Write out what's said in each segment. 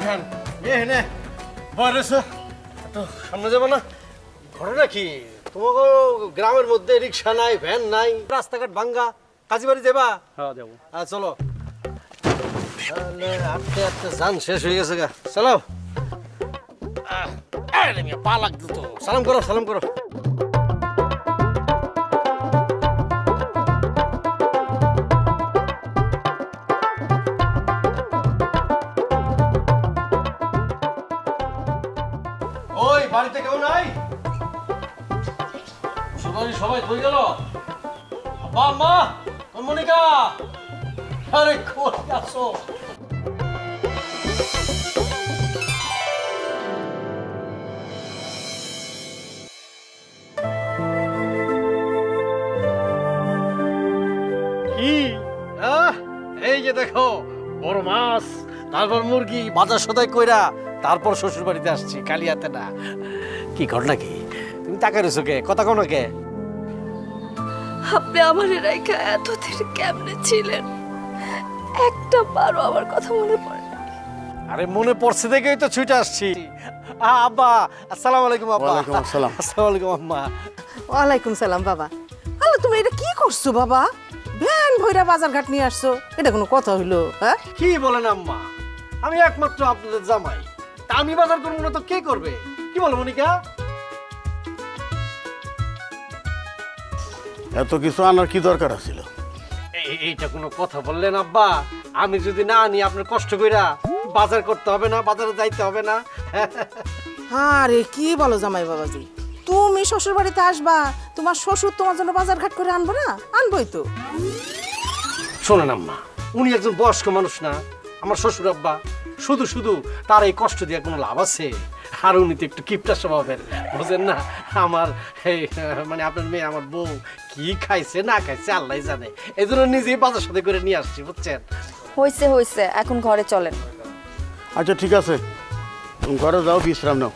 Van নে বয়স একটু সামনে যাবো না? ঘটনা কি? তোমাকে গ্রামের মধ্যে রিক্সা নাই, ভ্যান নাই, রাস্তাঘাট ভাঙ্গা, কাজীবাড়ি যাবা? হ্যাঁ যাবো। চলো। আটতে আটতে যান শেষ হয়ে গেছে গা। চলো। পা লাগতো তো। সালাম করো, সালাম করো। ওই বাড়িতে কেউ নাই? সবাই কই গেল? আব্বা আম্মা, মনিকা, আরে কই আছো? কি? এই যে দেখো বড় মাছ, তারপর মুরগি বাজার সদাই কইরা তারপর শ্বশুর বাড়িতে আসছি, কালিয়াতে না। কি ঘটনা কি? তুমি তাকাই রয়েছো কে? কথা কোনো কে? আপনি আমার রাইখা এতদিন কেমনে ছিলেন? একটা বারো আমার কথা মনে পড়ে? আরে মনে পড়ছে দেখেই তো ছুটে আসছি। আব্বা আসসালামু আলাইকুম। আব্বা ওয়ালাইকুম আসসালাম। আসসালামু আলাইকুম আম্মা। ওয়ালাইকুম সালাম বাবা। আলো তুমি এটা কি করছো বাবা? ভ্যান ভইরা বাজার ঘাট নিয়ে আসছো, এটা কোনো কথা হইলো? হ্যাঁ কি বলেন আম্মা, আমি একমাত্র আপনাদের জামাই, তা আমি বাজার করবো না তো কে করবে? কি বলো মনিকা? এত কিছু আনার কি দরকার ছিল? এইটা কোনো কথা বললেন আব্বা? আমি যদি না আনি আপনার কষ্ট কইরা বাজার করতে হবে না, বাজারে যাইতে হবে না? আরে কি বলো জামাই বাবাজি, তুমি শ্বশুর বাড়িতে আসবা, তোমার শ্বশুর তোমার জন্য বাজার ঘাট করে আনবো না? আনবই তো। শোনেন আম্মা, উনি একজন বয়স্ক মানুষ না আমার শ্বশুর আব্বা? শুধু শুধু তার এই কষ্ট দিয়ে কোনো লাভ আছে? আর উনি তো একটু কিপটা স্বভাবের, বুঝেন না? আমার এই মানে আপনার মেয়ে, আমার বউ কি খাইছে না খাইছে আল্লাহ জানে, এই জন্য নিজেই বাজার সাথে করে নিয়ে আসছি, বুঝছেন? হইছে এখন ঘরে চলেন। আচ্ছা ঠিক আছে, তুমি ঘরে যাও, বিশ্রাম নাও,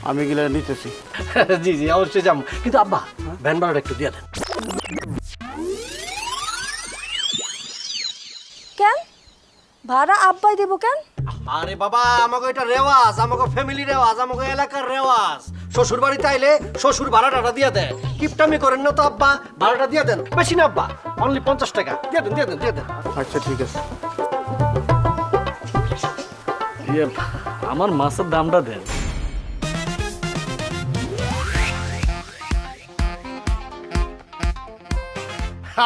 আমি গেলে নিতেছি। জি জি অবশ্যই যাবো, কিন্তু আব্বা ভ্যান ভাড়াটা একটু দিয়ে দেন। কেন ভাড়া আব্বাই দেব কেন? আরে বাবা, আমাকে এটা রেওয়াজ, আমাকে ফ্যামিলি রেওয়াজ, আমাকে এলাকার রেওয়াজ। শ্বশুর বাড়িতে আইলে শ্বশুর ভাড়াটা দিয়ে দেয়। কিপটামি করেন না তো আব্বা, ভাড়াটা দিয়ে দেন। বেশি না আব্বা, অনলি 50 টাকা দিয়ে দেন, দিয়ে দেন, দিয়ে দেন। আচ্ছা ঠিক আছে। আমার মাছের দামটা দেন।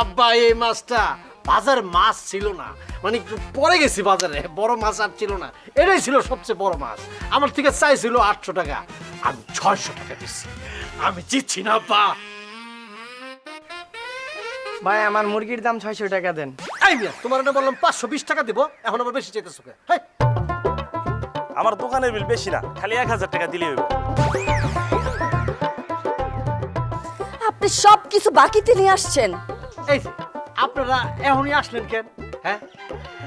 আব্বা এই মাছটা বাজার মাছ ছিল না, মানে একটু পরে গেছি বাজারে, বড় মাছ আর ছিল না, এটাই ছিল সবচেয়ে বড় মাছ। আমার থেকে চাইছিল 800 টাকা, আমি 600 টাকা দিচ্ছি। আমি জিতছি না আব্বা। ভাই আমার মুরগির দাম 600 টাকা দেন। এই মিয়া, তোমার না বললাম 520 টাকা দিব, এখন আবার বেশি চাইতেছো কে? হেই, আমার দোকানের বিল বেশি না, খালি 1000 টাকা দিলেই হইব। আপনি সব কিছু বাকিতে নিয়ে আসছেন। এই যে আপনারা এখনই আসলেন কেন? হ্যাঁ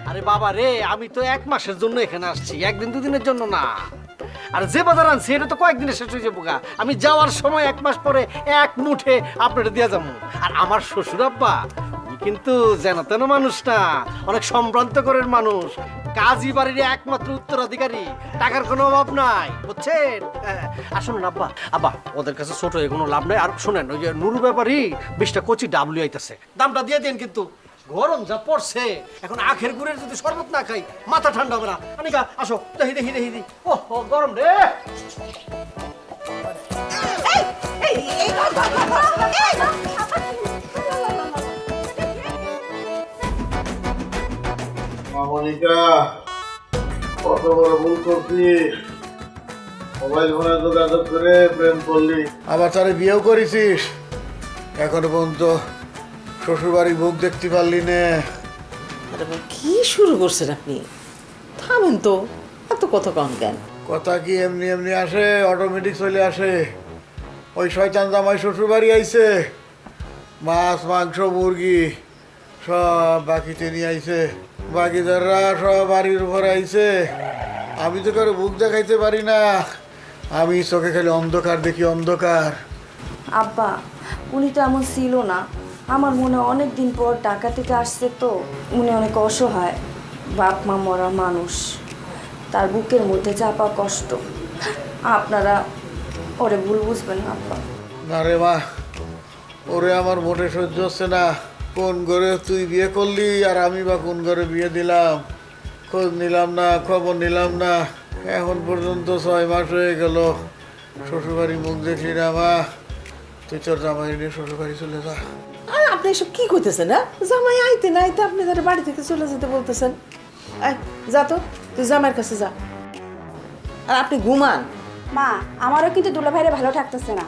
আরে বাবা রে, আমি তো 1 মাসের জন্য এখানে আসছি, একদিন দুদিনের জন্য না। আর যে বাজার আনছি এটা তো কয়েকদিনে শেষ হয়ে যাবো গা। আমি যাওয়ার সময় 1 মাস পরে এক মুঠে আপনারা দিয়ে যাবো। আর আমার শ্বশুর আব্বা উনি কিন্তু যেন তেন মানুষ না, অনেক সম্ভ্রান্ত করেন মানুষ, কাজী বাড়ির একমাত্র উত্তরাধিকারী, টাকার কোনো অভাব নাই, বুঝছেন? আসুন না আব্বা, আব্বা ওদের কাছে ছোট হয়ে কোনো লাভ নাই। আর শোনেন, ওই যে নুরু ব্যাপারই 20টা কচি ডাবলু আইতেছে, দামটা দিয়ে দেন। কিন্তু গরম যা পড়ছে, এখন আখের গুড়ের যদি শরবত না খাই মাথা ঠান্ডা হবে না। আনিকা আসো, দেখি দেখি দেখি দেখি। ও গরম রে। মনিকা, কত বড় ভুল করছি। মোবাইল ফোনে যোগাযোগ করে প্রেম করলি, আবার তারে বিয়েও করেছিস, এখনো পর্যন্ত শ্বশুর বাড়ির মুখ দেখতে পারলি না। আরে বাবা, কি শুরু করছেন আপনি? থামেন তো, এত কথা কম কেন? কথা কি এমনি এমনি আসে? অটোমেটিক চলে আসে। ওই শয়তান জামাই শ্বশুর বাড়ি আইছে, মাছ মাংস মুরগি সব বাকিতে নিয়ে আইছে, বাকিদাররা সব বাড়ির উপর আইছে। আমি তো কারো মুখ দেখাইতে পারি না, আমি চোখে খালি অন্ধকার দেখি, অন্ধকার। আব্বা উনি তো এমন ছিল না, আমার মনে অনেক দিন পর ঢাকা থেকে আসছে তো, উনি অনেক অসহায়, বাপ মা মরা মানুষ, তার বুকের মধ্যে চাপা কষ্ট। আপনারা ওরে ভুল বুঝবেন না আব্বা। না রে মা, ওরে আমার মোটে সহ্য হচ্ছে না। কোন ঘরে তুই বিয়ে করলি আর আমি বা কোন ঘরে বিয়ে দিলাম, খোঁজ নিলাম না, খবর নিলাম না। এখন পর্যন্ত 6 মাস হয়ে গেল, শ্বশুরবাড়ি মুখ দেখলি না। মা, তুই তোর জামাই নিয়ে শ্বশুরবাড়ি চলে যা। আর আপনি এসব কি করতেছেন? না জামাই আইতে না আইতে আপনি তার বাড়ি থেকে চলে যেতে বলতেছেন। আয় যা তো, তুই জামাইয়ের কাছে যা। আর আপনি ঘুমান। মা, আমারও কিন্তু দুলাভাইরে ভালো থাকতেছে না।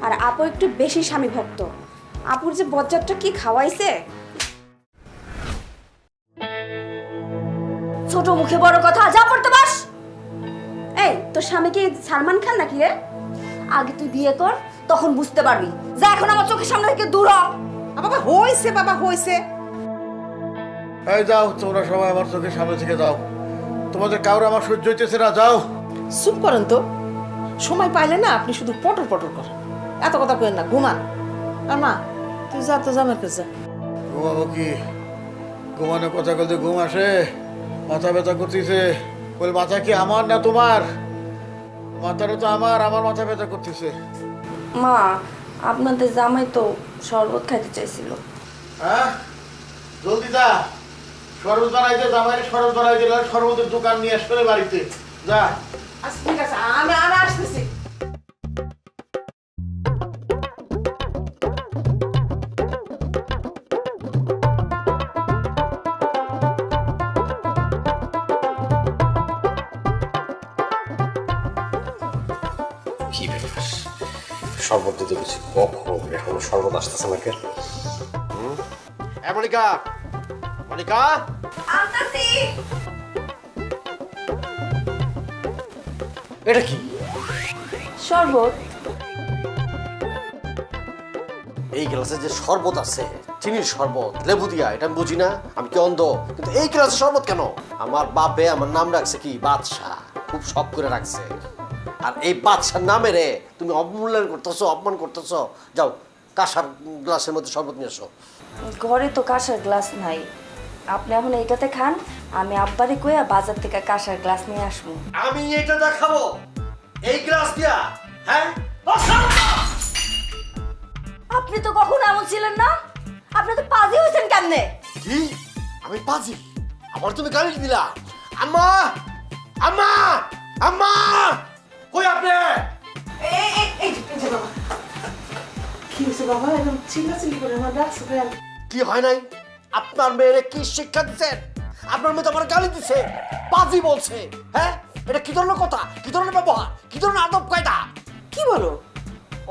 আর আপু একটু বেশি স্বামী ভক্ত। আপুর যে বজ্জাতটা কি খাওয়াইছে। ছোট মুখে বড় কথা, যা পড়তে বাস। এই তোর স্বামী কি সালমান খান নাকি রে? আগে তুই বিয়ে কর, তখন বুঝতে পারবি। যা এখন আমার চোখের সামনে থেকে দূর হ। বাবা হইছে, বাবা হইছে। এই যাও, তোমরা সবাই আমার চোখের সামনে থেকে যাও। তোমাদের কাউরে আমার সহ্য হইতেছে না, যাও। চুপ করেন তো, সময় পাইলে না আপনি শুধু পটর পটর করেন। এত কথা কেন না, ঘুমান। আর মা তুই যা তো জামাইয়ের কাছে যা। ঘুমাবো কি? ঘুমানোর কথা বলতে ঘুম আসে? মাথা ব্যথা করতেছে। বল, মাথা কি আমার না তোমার? মাথাটা তো আমার, আমার মাথা ব্যথা করতেছে। মা, আপনাদের জামাই তো শরবত খাইতে চাইছিল। হ্যাঁ, জলদি যা, শরবত বানাইতে, জামাইরে শরবত বানাই দিলে শরবতের দোকান নিয়ে আসবে বাড়িতে। যা। আচ্ছা ঠিক আছে, আমি আসতেছি। কি ব্যাপার, শরবত দিতে গেছি কখন, এখনো শরবত আসতেছে নাকি? মনিকা, মনিকা, এটা কি? শরবত? এই গ্লাসে যে শরবত আছে, চিনির শরবত, লেবু দিয়া, এটা আমি বুঝি না। আমি কি অন্ধ? কিন্তু এই গ্লাসে শরবত কেন? আমার বাপে আমার নাম রাখছে কি বাদশাহ, খুব শখ করে রাখছে। আর এই বাদশার নামে রে তুমি অবমূল্যায়ন করতেছো, অপমান করতেছো। যাও, কাঁসার গ্লাসের মধ্যে শরবত নিয়ে এসো। ঘরে তো কাঁসার গ্লাস নাই, আপনি এখন এইটাতে খান। আমি আব্বারে কইয়া বাজার থেকে কাঁসার গ্লাস নিয়ে আসবো। আমি এটা দেখাবো এই গ্লাস দিয়া? হ্যাঁ, আপনি তো কখনো এমন ছিলেন না। আপনি তো পাজি হয়েছেন কেমনে? কি? আমি পাজি? আমার তুমি গালি দিলা? আম্মা, আম্মা, আম্মা, কই আপনি? কি হয়েছে বাবা, এরকম চিল্লাচিল্লি করে আমার ডাকছে কেন? কি হয় নাই? আপনার মেয়েরে কি শিক্ষা দিচ্ছেন? আপনার মেয়ে তো আমার গালি দিচ্ছে, পাজি বলছে। হ্যাঁ, এটা কি ধরনের কথা, কি ধরনের ব্যবহার, কি ধরনের আদব কায়দা? কি বলো?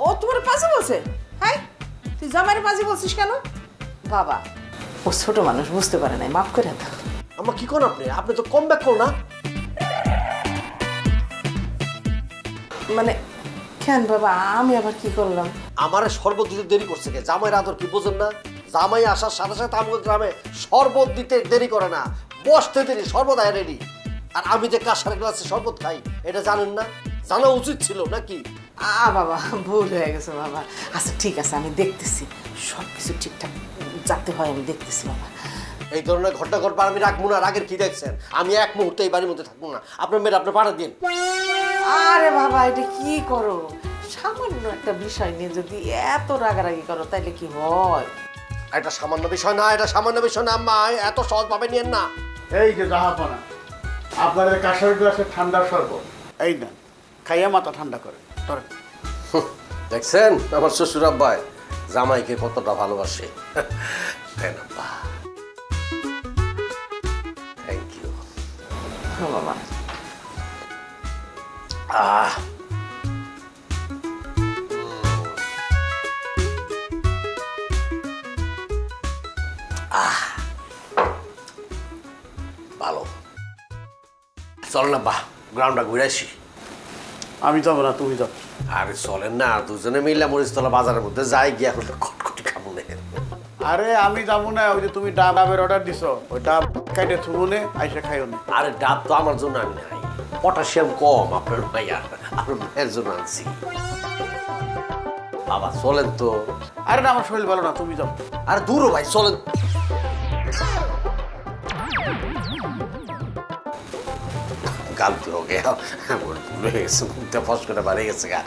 ও তোমার পাজি বলছে? হ্যাঁ, তুই জামাইয়ের পাজি বলছিস কেন? বাবা, ও ছোট মানুষ, বুঝতে পারে নাই, মাফ করে দাও। আমার কি করেন আপনি? আপনি তো কম ব্যাক করো না। মানে কেন বাবা, আমি আবার কি করলাম? আমার শরবত দিতে দেরি করছে কে? জামাইয়ের আদর কি বোঝেন না? জামাই আসার সাথে সাথে আমাদের গ্রামে শরবত দিতে দেরি করে না, বসতে দেরি, শরবত আয় রেডি। আর আমি যে কাঁসার গ্লাসে শরবত খাই এটা জানেন না? জানা উচিত ছিল নাকি? বাবা ভুল হয়ে গেছে বাবা। আচ্ছা ঠিক আছে, আমি দেখতেছি সব কিছু ঠিকঠাক যাতে হয়, আমি দেখতেছি বাবা। এই ধরনের ঘটনা ঘটবা আমি রাখবো না। রাগের কি দেখছেন? আমি এক মুহূর্তে এই বাড়ির মধ্যে থাকবো না। আপনার মেয়ের আপনি পাঠা দিন। আরে বাবা, এটা কি করো? সামান্য একটা বিষয় নিয়ে যদি এত রাগারাগি করো তাইলে কি হয়? এটা সামান্য বিষয় না, এটা সামান্য বিষয় না আম্মা, এত সহজ ভাবে নিয়েন না। এই যে জাহাপনা, আপনাদের কাঁসার গ্লাসে ঠান্ডা শরবত এই নেন, খাইয়া মাথা ঠান্ডা করে। ধরেন। দেখছেন আমার শ্বশুর আব্বাই জামাইকে কতটা ভালোবাসে। দেন আব্বা। Thank you. হ্যাঁ বাবা। আহ, ভালো। চল না বা, গ্রাউন্ডটা ঘুরে আসি। আমি যাবো না, তুমি যাও। আরে চলেন না, দুজনে মিলে মরিচতলা বাজারের মধ্যে যাই গিয়ে এখন খটখটি খাবো না। আরে আমি যাবো না, ওই যে তুমি ডাবের অর্ডার দিছো, ওই ডাব খাইতে থুবনে আইসা খাইও না। আরে ডাব তো আমার জন্য আমি নাই, পটাশিয়াম কম আপনার ভাইয়া, আপনার ভাইয়ের জন্য আনছি। বাবা চলেন তো। আরে না, আমার শরীর ভালো না, তুমি যাও। আরে দূরও ভাই, চলেন। गलती हो गया ভুল হয়ে গেছে মুখটা ফস করে বাড়ি গেছে গা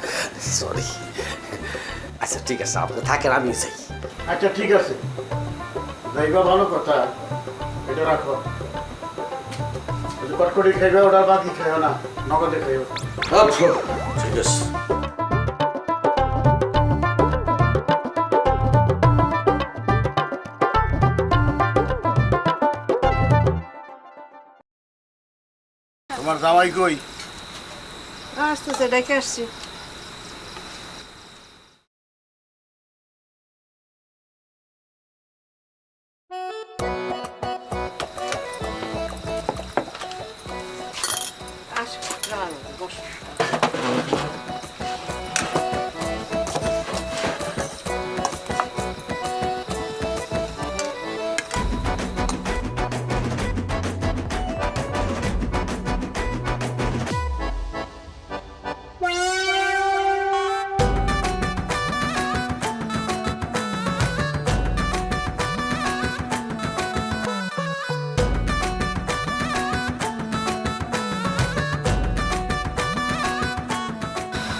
সরি আচ্ছা ঠিক আছে আপনি থাকেন আমি যাই আচ্ছা ঠিক আছে যাইবা ভালো কথা এটা রাখো কটকটি খাইবে ওটা বাকি খাইও না নগদে খাইও আচ্ছা ঠিক আছে তোমার জামাই কই আসতেছে ডেকে আসছি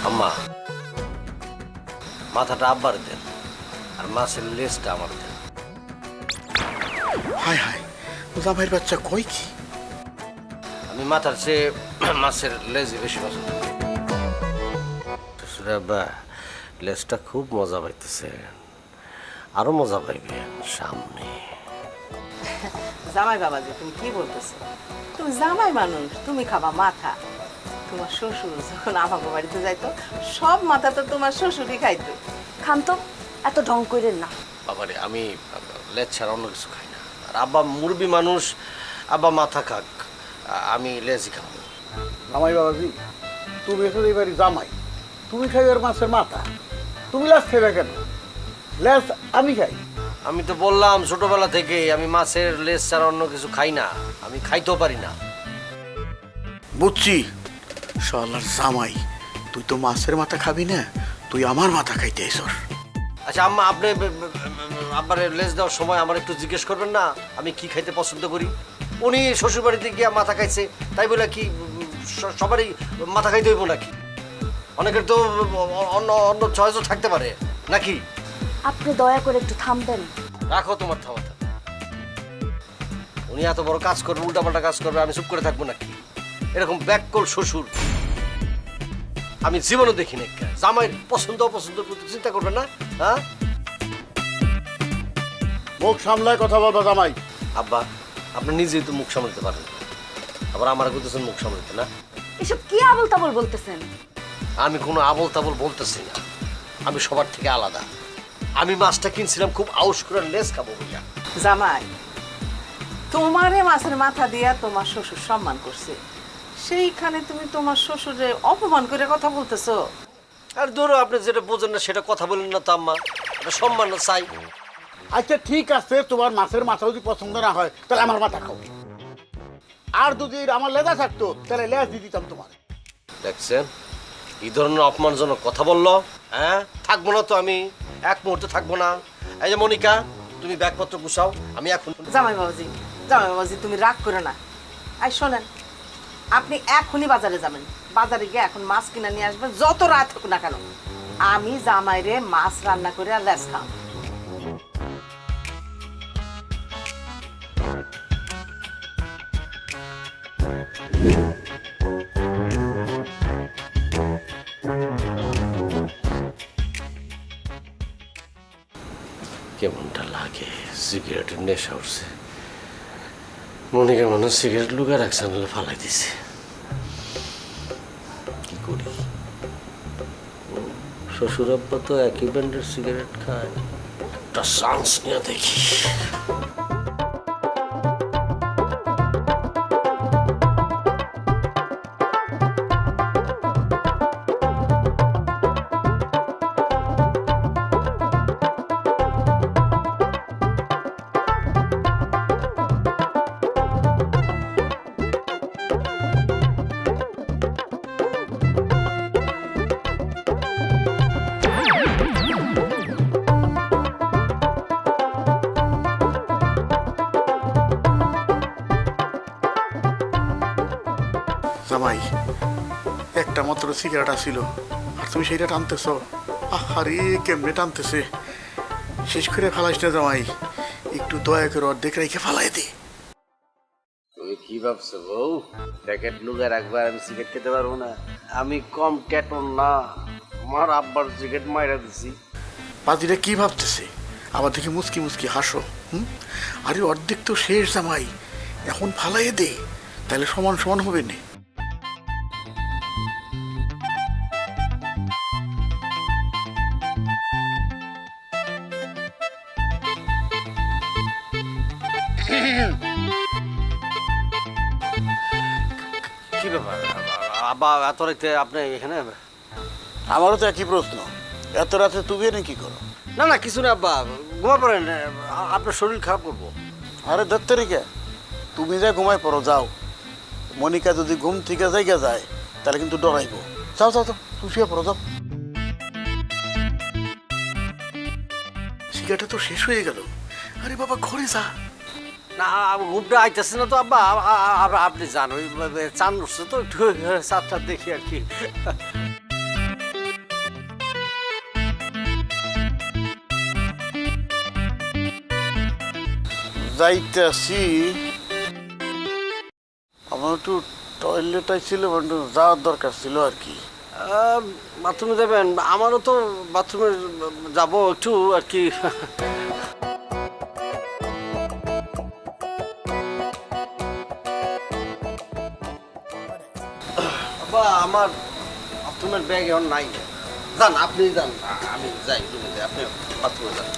আম্মা মাথাটা আব্বার দেন আর মাছের লেজটা আমার দেন হায় হায় জামাইয়ের বাচ্চা কই কি আমি মাথার চেয়ে মাছের লেজ বেশি পছন্দ করি শ্বশুর আব্বা লেজটা খুব মজা পাইতেছে আরো মজা পাইবেন সামনে জামাই বাবাজি তুমি কি বলতেছো তুমি জামাই মানুষ তুমি খাবা মাথা তোমার শ্বশুর যখন আমাকে বাড়িতে যাইতো সব মাথা তো তোমার শ্বশুরই খাইতো খান তো এত ঢং করেন না বাবারে আমি লেজ ছাড়া অন্য কিছু খাই না আর আব্বা মুরবি মানুষ আব্বা মাথা খাক আমি লেজই খাবো জামাই বাবাজি তুমি এসে এই বাড়ি জামাই তুমি খাইবার মাছের মাথা তুমি লাশ খাইবে কেন লেজ আমি খাই আমি তো বললাম ছোটবেলা থেকে আমি মাছের লেজ ছাড়া অন্য কিছু খাই না আমি খাইতেও পারি না বুঝছি শালার জামাই তুই তো মাছের মাথা খাবি না তুই আমার মাথা খাইতে আইসর আচ্ছা আম্মা আপনি আব্বার লেজ দেওয়ার সময় আমার একটু জিজ্ঞেস করবেন না আমি কি খাইতে পছন্দ করি উনি শ্বশুর বাড়িতে গিয়ে মাথা খাইছে তাই বলে কি সবারই মাথা খাইতে হইব নাকি অনেকের তো অন্য অন্য চয়েসও থাকতে পারে নাকি আপনি দয়া করে একটু থামবেন রাখো তোমার থামাটা উনি এত বড় কাজ করবে উল্টাপাল্টা কাজ করবে আমি চুপ করে থাকবো নাকি এরকম ব্যাককল শ্বশুর আমি জীবনও দেখি না জামাই পছন্দ অপছন্দ চিন্তা করবেন না হ্যাঁ মুখ সামলায় কথা বলবা জামাই আব্বা আপনি নিজেই তো মুখ সামলাতে পারেন আবার আমার বলতেছেন মুখ সামলাতে না এসব কি আবল তাবল বলতেছেন আমি কোনো আবল তাবল বলতেছি না আমি সবার থেকে আলাদা আমি মাছটা কিনছিলাম খুব আউশ করে লেজ খাবো বইয়া জামাই তোমারে মাছের মাথা দিয়া তোমার শ্বশুর সম্মান করছে সেইখানে তুমি তোমার শ্বশুরে অপমান করে কথা বলতেছো আর ধরো আপনি যেটা বোঝেন না সেটা কথা বলেন না তো আম্মা এটা সম্মান না চাই আচ্ছা ঠিক আছে তোমার মাছের মাথা যদি পছন্দ না হয় তাহলে আমার মাথা খাও আর যদি আমার লেজা থাকতো তাহলে লেজ দিয়ে দিতাম তোমার দেখছেন এই ধরনের অপমানজনক কথা বললো হ্যাঁ থাকবো না তো আমি এক মুহূর্তে থাকবো না এই যে মনিকা তুমি ব্যাগপত্র গুছাও আমি এখন জামাই বাবাজি তুমি রাগ করে না আই শোনেন আপনি এখনই বাজারে যাবেন বাজারে গিয়ে এখন মাছ কিনে নিয়ে আসবেন যত রাত হোক না কেন আমি জামাইরে মাছ রান্না করে আর লেজ খাও কেমনটা লাগে সিগারেটের নেশা উঠছে মনিকা মানুষ সিগারেট লুকা রাখছে নাহলে ফালাই দিছে কি করি শ্বশুর আব্বা তো একই ব্র্যান্ডের সিগারেট খায় একটা চান্স নিয়ে দেখি একটা মাত্র সিগারেট ছিল আর তুমি সেইটা টানতেছ। আরে কেমনে টানতেছে, শেষ করে ফেলাইস না জামাই, একটু দয়া করে অর্ধেক রেখে ফালাই দে। তুমি কি ভাবছো বউ, প্যাকেট লুগে রাখবার আমি সিগারেট খেতে পারবো না? আমি কম ক্যাটন না, আমার আব্বার সিগারেট মাইরা দিছি। পাজিটা কি ভাবতেছে, আবার দেখে মুসকি মুসকি হাসো। আরে অর্ধেক তো শেষ জামাই, এখন ফালাই দে, তাহলে সমান সমান হবে না। কি ব্যাপার আব্বা, এত রাতে আপনি এখানে? আমারও তো একই প্রশ্ন, এত রাতে তুমি এনে কি করো? না না কিছু না আব্বা, ঘুমা পড়েন, আপনার শরীর খারাপ করবো। আরে দত্তরিকা, তুমি যা ঘুমায় পড়ো যাও। মনিকা যদি ঘুম থেকে জায়গা যায় তাহলে কিন্তু ডরাইবো। যাও যাও, তুমি শুয়ে পড়ো যাও। সিগারেটটা তো শেষ হয়ে গেল। আরে বাবা ঘরে যা। না ঘুমটা আইতেছে না তো আব্বা, আপনি জান, ওই চান উঠছে তো একটু চাপটা দেখি আর কি। যাইতেছি, আমার একটু টয়লেট ছিল, যাওয়ার দরকার ছিল আর কি। বাথরুমে যাবেন? আমারও তো বাথরুমে যাব একটু আর কি। বাবা আমার বাথরুমের ব্যাগ এখন নাই। যান আপনি যান, আমি যাই রুমে যাই, আপনি বাথরুমে যান।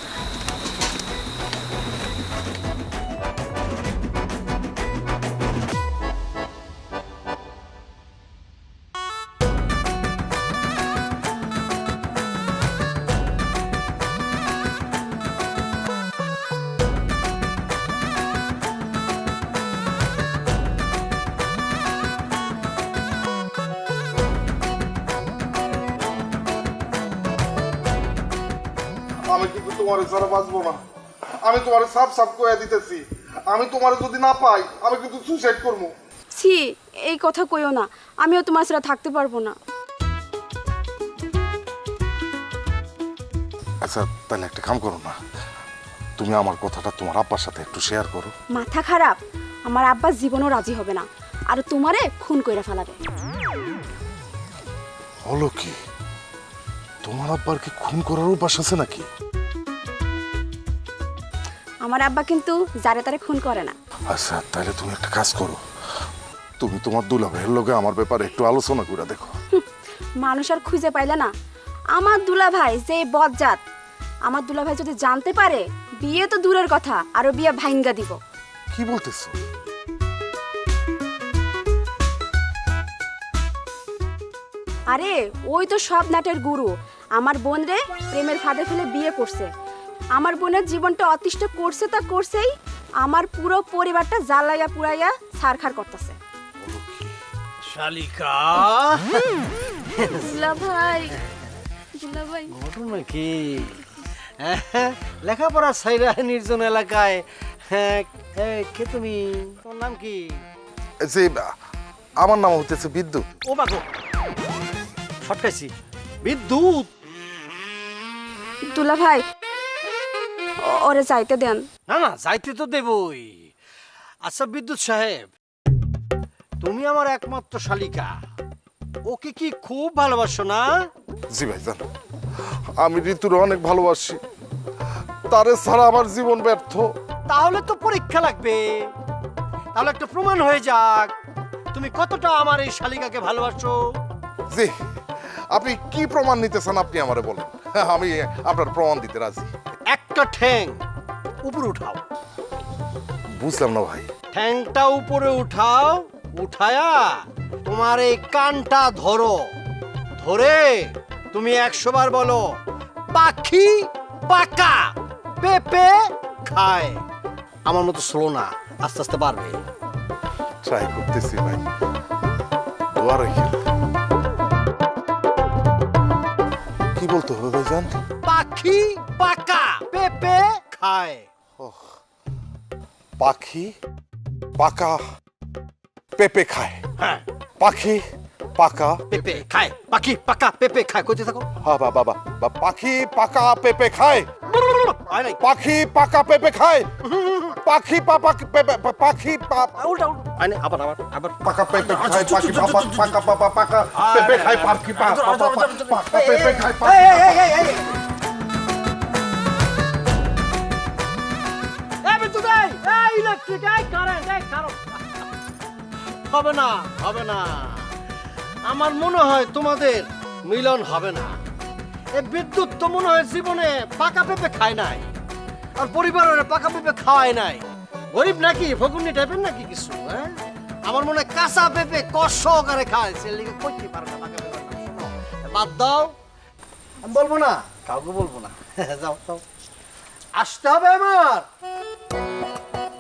আমি কিন্তু তোমার ছাড়া বাঁচবো না। আমি তোমার সাফ সাফ কয়ে দিতেছি, আমি তোমার যদি না পাই আমি কিন্তু সুইসাইড করবো। ছি, এই কথা কইও না, আমিও তোমার সাথে থাকতে পারবো না। আচ্ছা তাহলে একটা কাম করো না, তুমি আমার কথাটা তোমার আব্বার সাথে একটু শেয়ার করো। মাথা খারাপ, আমার আব্বা জীবনও রাজি হবে না, আর তোমারে খুন কইরা ফেলাবে। হলো কি, তোমার আব্বার কি খুন করার উপাস আছে নাকি? আমার আব্বা কিন্তু যারে তারে খুন করে না। আচ্ছা তাহলে তুমি একটা কাজ করো, তুমি তোমার দুলাভাইয়ের লগে আমার ব্যাপারে একটু আলোচনা করে দেখো। মানুষ আর খুঁজে পাইলে না, আমার দুলাভাই যে বজ্জাত, আমার দুলাভাই যদি জানতে পারে, বিয়ে তো দূরের কথা, আরো বিয়ে ভাঙ্গা দিব। কি বলতেছো? আরে ওই তো সব নাটের গুরু, আমার বোন রে প্রেমের ফাঁদে ফেলে বিয়ে করছে। আমার বোনের জীবনটা অতিষ্ঠ করছে তা করছেই, আমার পুরো পরিবারটা জ্বালাইয়া পুড়াইয়া ছারখার করতেছে। শালিকা দুলাভাই, দুলাভাই ঘটনা কি? লেখাপড়া সাইরা নির্জন এলাকায়, কে তুমি? তোমার নাম কি? যে আমার নাম হতেছে বিদ্যুৎ। ও বাগো, ছটকাইছি। বিদ্যুৎ? দুলাভাই ওরে যাইতে দেন। না না যাইতে তো দেবই। আচ্ছা বিদ্যুৎ সাহেব, তুমি আমার একমাত্র শালিকা, ওকে কি খুব ভালোবাসো না? জি ভাইজান, আমি ঋতুর অনেক ভালোবাসি, তারে ছাড়া আমার জীবন ব্যর্থ। তাহলে তো পরীক্ষা লাগবে, তাহলে একটা প্রমাণ হয়ে যাক তুমি কতটা আমার এই শালিকাকে ভালোবাসো। জি, আপনি কি প্রমাণ নিতেছেন আপনি আমারে বলেন, আমি আপনার প্রমাণ দিতে রাজি। একটা ঠ্যাং উপরে উঠাও। বুঝলাম না ভাই। ঠ্যাংটা উপরে উঠাও, উঠায়া তোমার এই কানটা ধরো, ধরে তুমি 100 বার বলো, পাখি পাকা পেঁপে খায়। আমার মতো স্লো না, আস্তে আস্তে পারবে। ট্রাই করতেছি ভাই, দোয়া রাখি। কি বলতে হবে ভাইজান? পাখি পাকা পেঁপে খায়। পাখি পাকা পেঁপে খায়। হ্যাঁ, পাখি পাকা পেঁপে খায়, পাখি পাকা পেঁপে খায়, কইতে থাকো। হ্যাঁ বাবা পাখি পাকা পেঁপে খায়, হয় নাই, পাখি পাকা পেঁপে খায়, পাখি পাকা পেঁপে পাখি উল্টা উল্টা হয় নাই, আবার আবার আবার পাকা পেঁপে খায়, পাখি পাকা পেঁপে খায়, পাখি পাকা পেঁপে খায়, হবে না, হবে না। আমার মনে হয় তোমাদের মিলন হবে না। এই বিদ্যুৎ তো মনে হয় জীবনে পাকা পেঁপে খায় নাই, আর পরিবারের পাকা পেঁপে খাওয়ায় নাই। গরিব নাকি, ফকুন্নি টাইপের নাকি কিছু? হ্যাঁ, আমার মনে হয় কাঁচা পেঁপে কষ্ট করে খায়, সে লিগে কইতে পারে না পাকা পেঁপে। শোনো, বাদ দাও, আমি বলবো না, কাউকে বলবো না। যাও যাও, আসতে হবে আমার,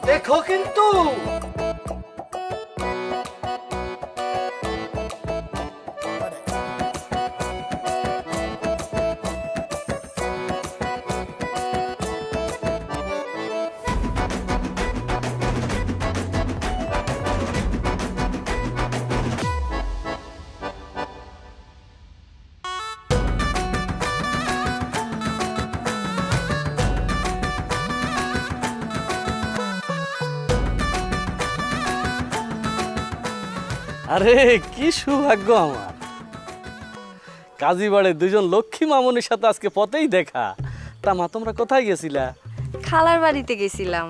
দেখো কিন্তু। আরে কি সৌভাগ্য আমার, কাজীবাড়ির দুজন লক্ষ্মী মামুনির সাথে আজকে পথেই দেখা। তা মা, তোমরা কোথায় গেছিলা? খালার বাড়িতে গেছিলাম।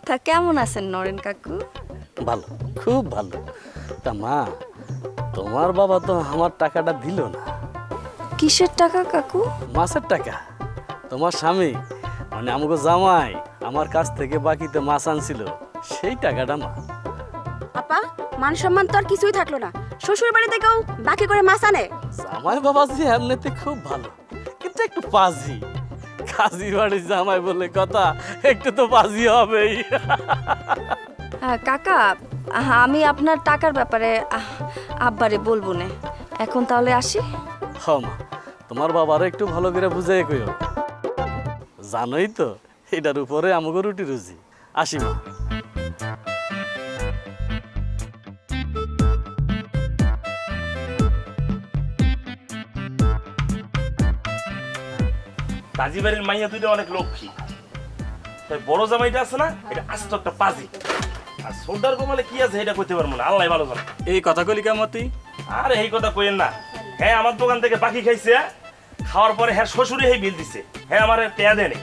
তা কেমন আছেন নরেন কাকু? ভালো, খুব ভালো। তা মা, তোমার বাবা তো আমার টাকাটা দিল না। কিসের টাকা কাকু? মাছের টাকা। তোমার স্বামী মানে আমাকে জামাই আমার কাছ থেকে বাকিতে মাছ আনছিল, সেই টাকাটা মা। আপা, মান সম্মান তো আর কিছুই থাকলো না। শ্বশুর বাড়ি থেকেও বাকি করে মাছ আনে। জামাই বাবাজি এমনিতে খুব ভালো, কিন্তু একটু পাজি। কাজী বাড়ির জামাই বলে কথা, একটু তো পাজি হবেই। কাকা, আমি আপনার টাকার ব্যাপারে আব্বারে বলবো না। এখন তাহলে আসি। হ মা, তোমার বাবারও একটু ভালো করে বুঝাই কইও। জানোই তো এটার উপরে আমাকে রুটি রুজি। আসি মা। কাজীবাড়ির মাইয়া দুইটা অনেক লক্ষ্মী, তাই বড় জামাইটা আছে না, এটা আস্ত একটা পাজি। আর সোল্ডার কমালে কি আছে এটা কইতে পারবো না, আল্লাহ ভালো জানে। এই কথা কলি কেমন তুই? আর এই কথা কইেন না। হ্যাঁ, আমার দোকান থেকে পাখি খাইছে, খাওয়ার পরে হ্যাঁ শ্বশুরে এই বিল দিছে। হ্যাঁ, আমার টেয়া দেয়নি।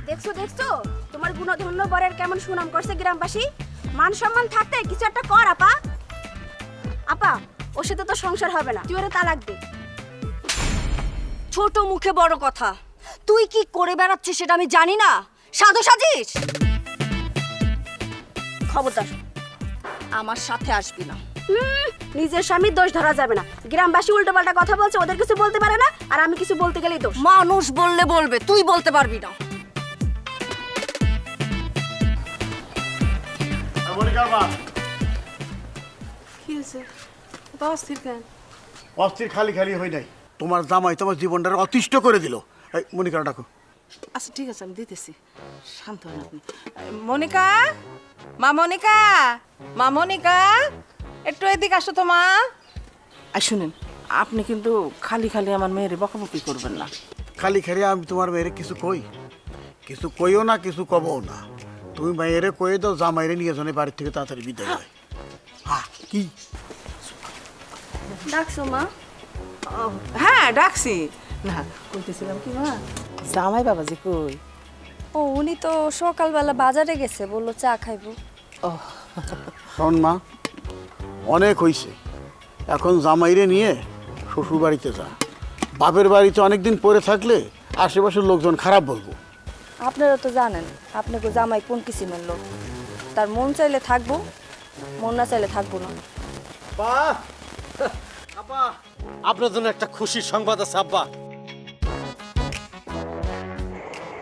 দেখছো দেখছো, তোমার গুণধন্য বরের কেমন সুনাম করছে গ্রামবাসী। মান সম্মান থাকতে কিছু একটা কর আপা। আপা, ওর সাথে তো সংসার হবে না, তুই ওরে তালাক দে। ছোট মুখে বড় কথা। তুই কি করে বেড়াচ্ছিস সেটা আমি জানি না। সাধু সাজিস। খবরদার আমার সাথে আসবি না। নিজের স্বামীর দোষ ধরা যাবে না। গ্রামবাসী উল্টো পাল্টা কথা বলছে, ওদের কিছু বলতে পারে না, আর আমি কিছু বলতে গেলেই দোষ। মানুষ বললে বলবে, তুই বলতে পারবি না। কি হয়েছে? অস্থির কেন? অস্থির খালি খালি হই নাই, তোমার জামাই তোমার জীবনটাকে অতিষ্ঠ করে দিল। এই মনিকারা ডাকো। আচ্ছা ঠিক আছে, আমি দিতেছি, শান্ত হন আপনি। মনিকা, মা মনিকা, মা মনিকা, একটু এদিকে আসো তো মা। আর শুনেন, আপনি কিন্তু খালি খালি আমার মেয়ের বকাবকি করবেন না। খালি খালি আমি তোমার মেয়েরে কিছু কই? কিছু কইও না, কিছু কবও না। তুমি মেয়েরে কয়ে দাও জামাইরে নিয়ে জনে বাড়ির থেকে তাড়াতাড়ি বিদায় হয়। হ্যাঁ, কি ডাকছো মা? হ্যাঁ ডাকছি। না, কইতেছিলাম কি মা, জামাই বাবাজি কই? ও, উনি তো সকালবেলা বাজারে গেছে, বললো চা খাইবো। ও শোন মা, অনেক হইছে, এখন জামাইরে নিয়ে শ্বশুর বাড়িতে যা। বাপের বাড়িতে অনেকদিন পরে থাকলে আশেপাশের লোকজন খারাপ বলবো। আপনারা তো জানেন আপনাকে জামাই কোন কিসিমের লোক। তার মন চাইলে থাকবো, মন না চাইলে থাকবো না। আব্বা, আপনার জন্য একটা খুশির সংবাদ আছে আব্বা।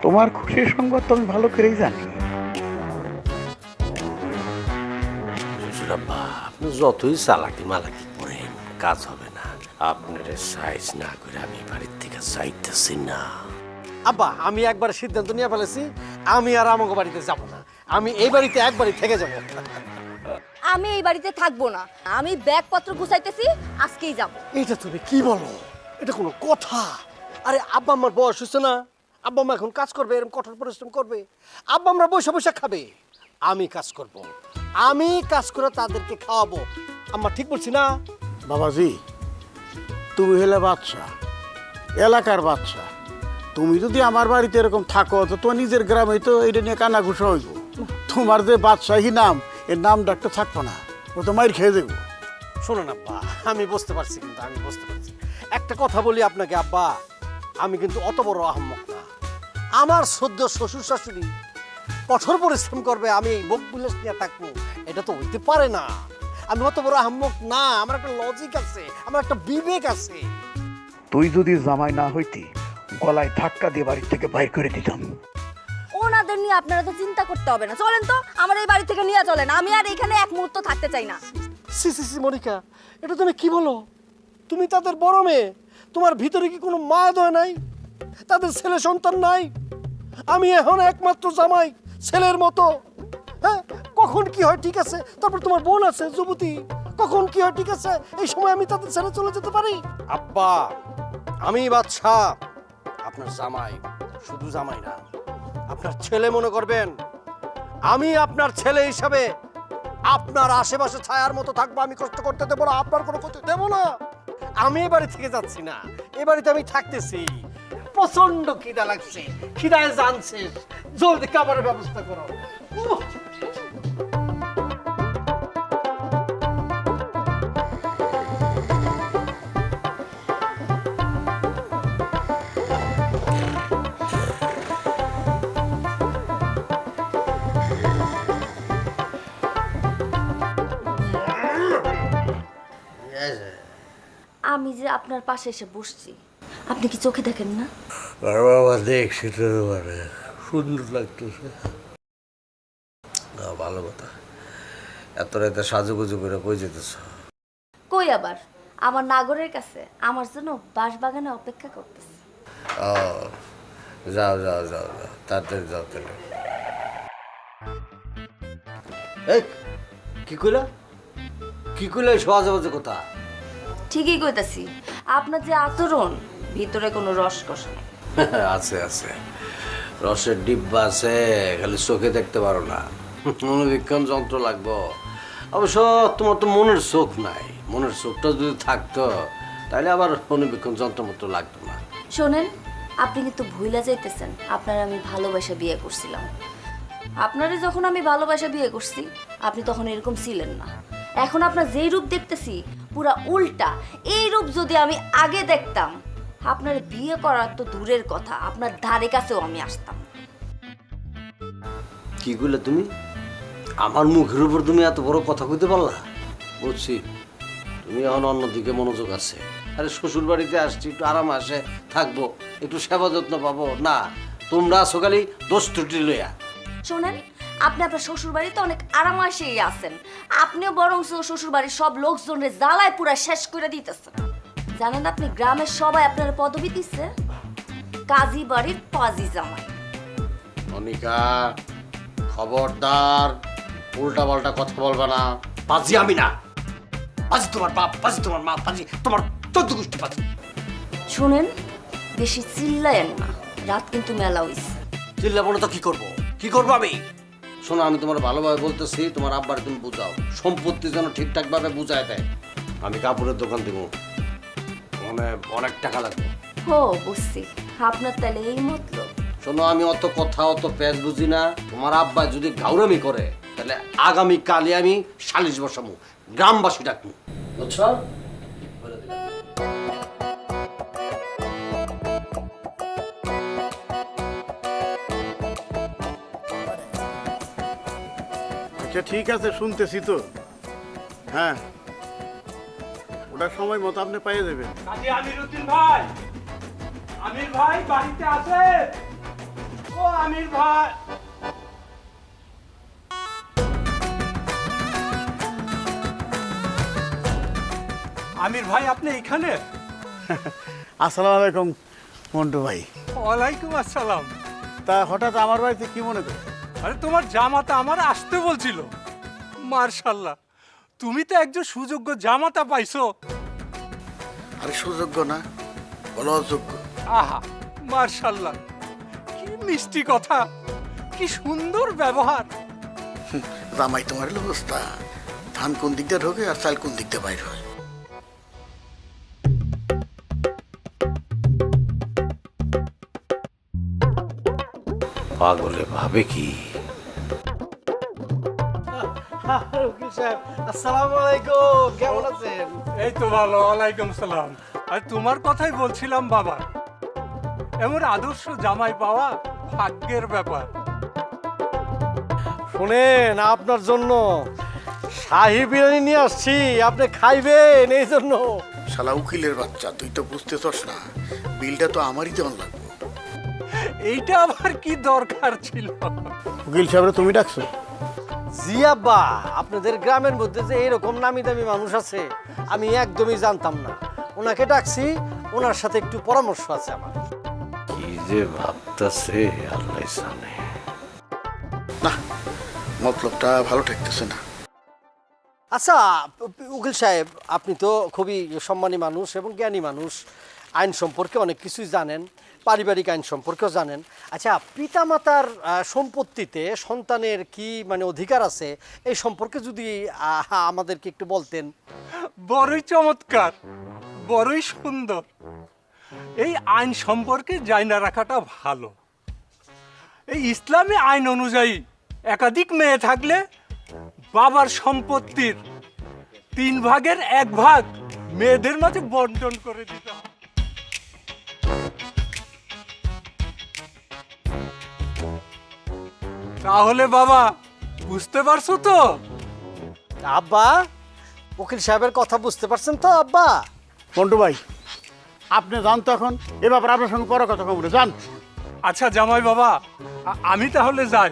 তোমার খুশির সংবাদ তো আমি ভালো করেই জানি। শ্বশুর আব্বা, আপনি যতই চালাকি মালাকি করেন কাজ হবে না। আপনার সাইজ না করে আমি বাড়ির থেকে যাইতেছি না। আব্বা আমি একবার সিদ্ধান্ত নিয়ে ফেলেছি, আমি আর আমাকে বাড়িতে যাব না, আমি এই বাড়িতে একবারই থেকে যাব। আমি এই বাড়িতে থাকবো না, আমি ব্যাগপত্র গুছাইতেছি, আজকেই যাব। এটা তুমি কি বলো? এটা কোনো কথা? আরে আব্বা আমার বয়স হচ্ছে না, আব্বা আম্মা এখন কাজ করবে, এরকম কঠোর পরিশ্রম করবে, আব্বা আমরা বসে বসে খাবে, আমি কাজ করব, আমি কাজ করে তাদেরকে খাওয়াবো। আম্মা ঠিক বলছি না? বাবাজি, তুমি হলে বাদশা, এলাকার বাদশা। তুমি যদি আমার বাড়িতে এরকম থাকো তো তোমার নিজের গ্রামে তো এটা নিয়ে কানা ঘুষা হইব। তোমার যে বাদশাহী নাম, এর নামটা একটা থাকবো না, ও তো মাইর খেয়ে দেবো। শোনো না আব্বা, আমি বুঝতে পারছি, কিন্তু আমি বুঝতে পারছি একটা কথা বলি আপনাকে আব্বা, আমি কিন্তু অত বড় আহম্মক না। আমার সদ্য শ্বশুর শাশুড়ি কঠোর পরিশ্রম করবে, আমি এই মুখ বিলাস নিয়ে থাকবো, এটা তো হইতে পারে না। আমি অত বড় আহম্মক না, আমার একটা লজিক আছে, আমার একটা বিবেক আছে। তুই যদি জামাই না হইতি, গলায় ধাক্কা দিয়ে বাড়ি থেকে বাইর করে দিতাম। ওনাদের নিয়ে আপনারা তো চিন্তা করতে হবে না, চলেন তো আমার এই বাড়ি থেকে নিয়ে চলেন, আমি আর এখানে এক মুহূর্ত থাকতে চাই না। সি সি সি মনিকা, এটা তুমি কি বলো? তুমি তাদের বড় মেয়ে, তোমার ভিতরে কি কোনো মায়া দয়া নাই? তাদের ছেলে সন্তান নাই? আমি এখন একমাত্র জামাই, ছেলের মতো। হ্যাঁ, কখন কি হয় ঠিক আছে, তারপর তোমার বোন আছে যুবতী, কখন কি হয় ঠিক আছে, এই সময় আমি তাদের ছেড়ে চলে যেতে পারি? আব্বা, আমি বাদশা, আপনার জামাই, শুধু জামাই না, আপনার ছেলে মনে করবেন। আমি আপনার ছেলে হিসাবে আপনার আশেপাশে ছায়ার মতো থাকবো, আমি কষ্ট করতে দেবো না, আপনার কোনো ক্ষতি দেবো না। আমি এ বাড়ি থেকে যাচ্ছি না, এ বাড়িতে আমি থাকতেছি। প্রচন্ড খিদা লাগছে, খিদায় জানছে, জলদি খাবারের ব্যবস্থা করো। উহ! আমি যে আপনার পাশে এসে বসছি, আপনি কি চোখে দেখেন না? বাবা দেখছি তো, সুন্দর লাগতেছে। ভালো কথা। এত রাতে সাজুগুজু করে কই যেতেছ? কই আবার, আমার নাগরের কাছে আমার জন্য বাঁশবাগানে অপেক্ষা করতেছে। ও, যাও যাও যাও যাও, তাড়াতাড়ি যাও তাহলে। এই কি কইলা? কি কইলা এই সহজে বাজে কথা? ঠিকই কইতাছি, আপনার যে আচরণ, ভিতরে কোনো রসকস নেই। আছে আছে, রসের ডিব্বা আছে, খালি চোখে দেখতে পারো না, মনোবীক্ষণ যন্ত্র লাগবো। অবশ্য তোমার তো মনের চোখ নাই, মনের চোখটা যদি থাকতো তাহলে আবার মনোবীক্ষণ যন্ত্র মতো লাগতো না। শোনেন, আপনি কিন্তু ভুলে যাইতেছেন, আপনার আমি ভালোবাসা বিয়ে করছিলাম। আপনারে যখন আমি ভালোবাসা বিয়ে করছি, আপনি তখন এরকম ছিলেন না। এখন আপনার যেই রূপ দেখতেছি পুরা উল্টা। এই রূপ যদি আমি আগে দেখতাম, আপনার বিয়ে করার তো দূরের কথা, আপনার ধারে কাছেও আমি আসতাম। কি কইলে তুমি? আমার মুখের উপর তুমি এত বড় কথা কইতে পারলা? বুঝছি, তুমি এখন অন্যদিকে মনোযোগ আছে। আরে শ্বশুর বাড়িতে আসছি, একটু আরাম আসে থাকবো, একটু সেবা যত্ন পাবো না, তোমরা আছো খালি দোষ ত্রুটি লইয়া। শোনেন, আপনি আপনার শ্বশুর বাড়িতে অনেক আরামাসেই আছেন, আপনিও বরং শ্বশুর বাড়ির সব লোকজনের জ্বালায় পুরা শেষ করে দিতেছেন। জানেন আপনি গ্রামের সবাই আপনার পদবি দিচ্ছে কাজী বাড়ির পাজি জামাই। মনিকা, খবরদার, উল্টা পাল্টা কথা বলবা না। পাজি আমি না, পাজি তোমার বাপ, পাজি তোমার মা, পাজি তোমার 14 গোষ্ঠী পাজি। শুনেন, বেশি চিল্লায়েন না, রাত কিন্তু মেলা হইছে। চিল্লাবো না তো কি করবো? কি করবো আমি? শোনো, আমি তোমার ভালোভাবে বলতেছি, তোমার আব্বারে তুমি বুঝাও, সম্পত্তি যেন ঠিকঠাক ভাবে বুঝায় দেয়। আমি কাপড়ের দোকান দিব, মানে অনেক টাকা লাগবে। ও বুঝছি, আপনার তাহলে এই মতলব। শোনো, আমি অত কথা অত পেঁচ বুঝি না। তোমার আব্বা যদি গাউরামি করে তাহলে আগামী কালে আমি সালিশ বসাবো, গ্রামবাসী ডাকবো, বুঝছো? আচ্ছা ঠিক আছে, শুনতেছি তো। হ্যাঁ, ওটা সময় মতো আপনি পাইয়ে দেবেন। আমিরউদ্দিন ভাই, আমির ভাই বাড়িতে আছে? ও আমির ভাই। আমির ভাই, আপনি এখানে? আসসালামু আলাইকুম মন্টু ভাই। ওয়ালাইকুম আসসালাম। তা হঠাৎ আমার বাড়িতে কি মনে করে? আরে তোমার জামাতা আমার আসতে বলছিল। মার্শাল্লাহ, তুমি তো একজন সুযোগ্য জামাতা পাইছো। আরে সুযোগ্য না, বলো অযোগ্য। আহা মার্শাল্লাহ, কি মিষ্টি কথা, কি সুন্দর ব্যবহার। জামাই তোমার অবস্থা, ধান কোন দিক দিয়ে ঢোকে আর চাল কোন দিক দিয়ে বাইর হয়। পাগলে ভাবে কি? উকিল সাহেব, আসসালামু আলাইকুম, কেমন আছেন? এই তো ভালো, ওয়ালাইকুম সালাম। আর তোমার কথাই বলছিলাম বাবা, এমন আদর্শ জামাই পাওয়া ভাগ্যের ব্যাপার। শুনেন, আপনার জন্য শাহী বিরিয়ানি নিয়ে আসছি, আপনি খাইবেন এই জন্য। শালা উকিলের বাচ্চা, তুই তো বুঝতেছস না, বিলটা তো আমারই দেওয়ান লাগবে। এইটা আবার কি দরকার ছিল? উকিল সাহেবরা তুমি ডাকছো? জি আব্বা, আপনাদের গ্রামের মধ্যে যে এরকম নামি দামি মানুষ আছে আমি একদমই জানতাম না। ওনাকে ডাকছি, ওনার সাথে একটু পরামর্শ আছে আমার। কি যে ভাবতেছে আল্লাহ জানে। না, মতলবটা ভালো ঠেকতেছে না। আচ্ছা উকিল সাহেব, আপনি তো খুবই সম্মানী মানুষ এবং জ্ঞানী মানুষ, আইন সম্পর্কে অনেক কিছুই জানেন, পারিবারিক আইন সম্পর্কেও জানেন। আচ্ছা, পিতামাতার সম্পত্তিতে সন্তানের কি মানে অধিকার আছে এই সম্পর্কে যদি আমাদেরকে একটু বলতেন। বড়ই চমৎকার, বড়ই সুন্দর। এই আইন সম্পর্কে জানা রাখাটা ভালো। এই ইসলামী আইন অনুযায়ী একাধিক মেয়ে থাকলে বাবার সম্পত্তির 3 ভাগের 1 ভাগ মেয়েদের মাঝে বন্টন করে দিতে হবে। তাহলে বাবা বুঝতে পারছো তো? আব্বা, উকিল সাহেবের কথা বুঝতে পারছেন তো আব্বা? মন্টু ভাই, আপনি জান তো এখন এ ব্যাপারে আপনার সঙ্গে পরে কথা বলে যান। আচ্ছা জামাই বাবা, আমি তাহলে যাই।